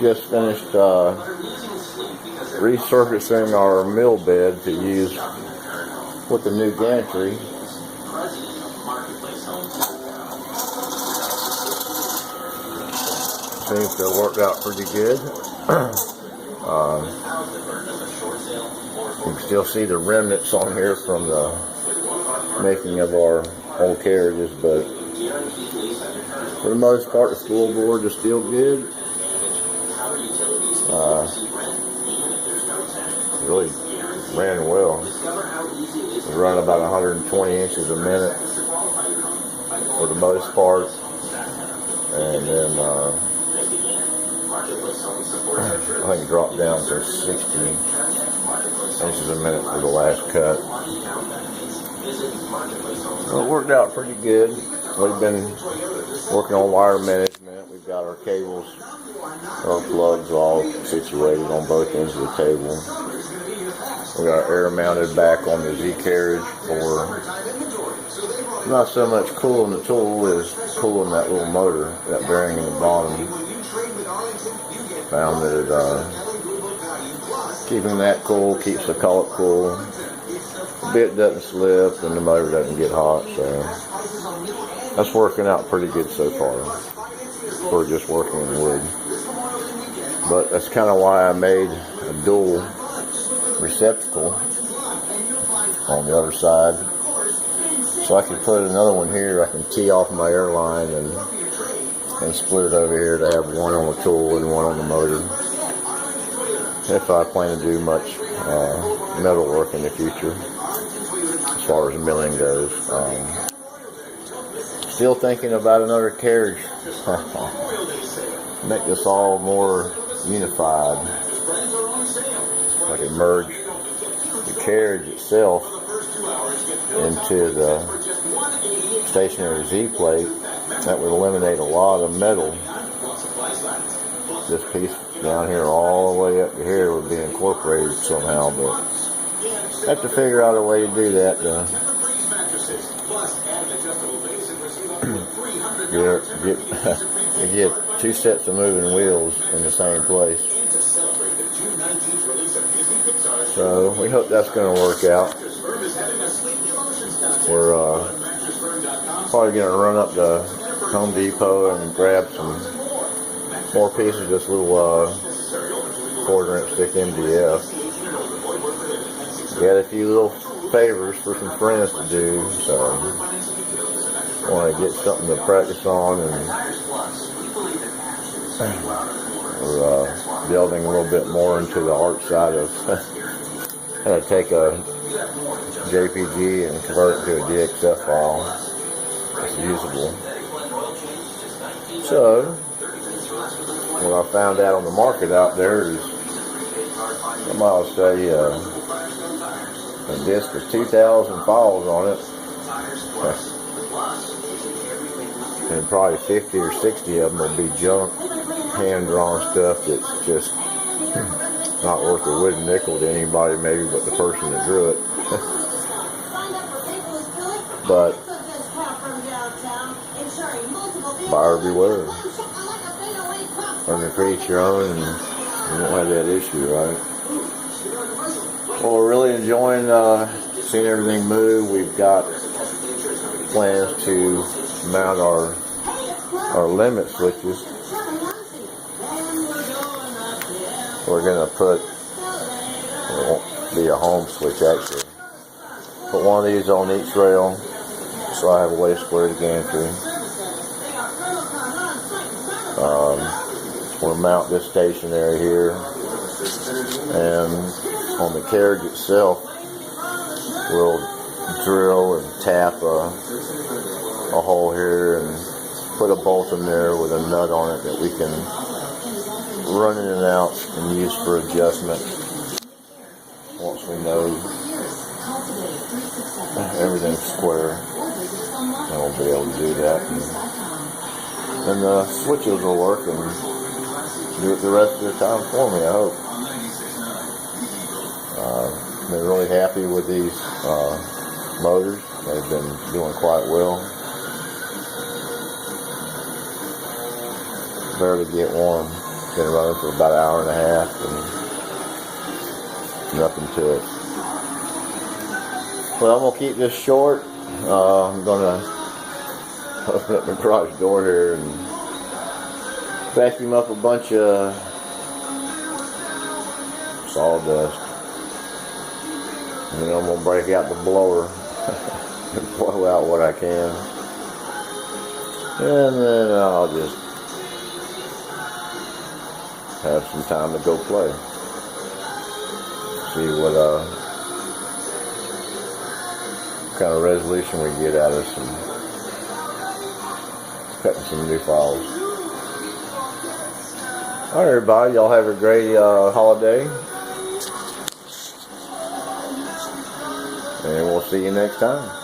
just finished resurfacing our mill bed to use with the new gantry. Seems to have worked out pretty good. You can still see the remnants on here from the making of our old carriages, but for the most part the school board is still good. Really ran well. We run about 120 inches a minute for the most part, and then I think it dropped down to 60 inches a minute for the last cut. Well, it worked out pretty good. We've been working on wire management. We've got our cables, our plugs all situated on both ends of the table. We got air mounted back on the Z carriage for not so much cooling the tool as cooling that little motor, that bearing in the bottom. Found that keeping that cool keeps the collet cool. The bit doesn't slip and the motor doesn't get hot, so that's working out pretty good so far. We're just working with wood. But that's kind of why I made a dual receptacle on the other side, so I could put another one here. I can tee off my airline and split it over here to have one on the tool and one on the motor, if I plan to do much metal work in the future as far as milling goes. Still thinking about another carriage. Make this all more unified. I can merge the carriage itself into the stationary Z plate. That would eliminate a lot of metal. This piece down here all the way up to here would be incorporated somehow, but I have to figure out a way to do that. Get two sets of moving wheels in the same place. So we hope that's going to work out. We're probably going to run up to Home Depot and grab some more pieces of this little 1/4" thick MDF. Got a few little favors for some friends to do, so I want to get something to practice on, and we're delving a little bit more into the art side of how to take a JPG and convert it to a DXF file. It's usable. So, what I found out on the market out there is somebody will say a disc with 2,000 files on it, and probably 50 or 60 of them will be junk, hand-drawn stuff that's just not worth a wooden nickel to anybody, maybe but the person that drew it. But buyer beware. Learn to create your own, and you won't have that issue, right? Well, we're really enjoying seeing everything move. We've got plans to mount our limit switches. We're going to put, it won't be a home switch actually, put one of these on each rail so I have a way to square the gantry. We'll mount this stationary here, and on the carriage itself we'll drill and tap a hole here and put a bolt in there with a nut on it that we can run in and out and use for adjustment. Once we know everything's square, then we'll be able to do that, and the switches will work and do it the rest of the time for me, I hope. Been really happy with these motors. They've been doing quite well. Barely get warm. Been running for about an hour and a half and nothing to it. Well, I'm going to keep this short. I'm going to open up the garage door here and vacuum up a bunch of sawdust. And then I'm going to break out the blower and blow out what I can. And then I'll just have some time to go play. See what kind of resolution we get out of some cutting some new files. Alright everybody, y'all have a great holiday. And we'll see you next time.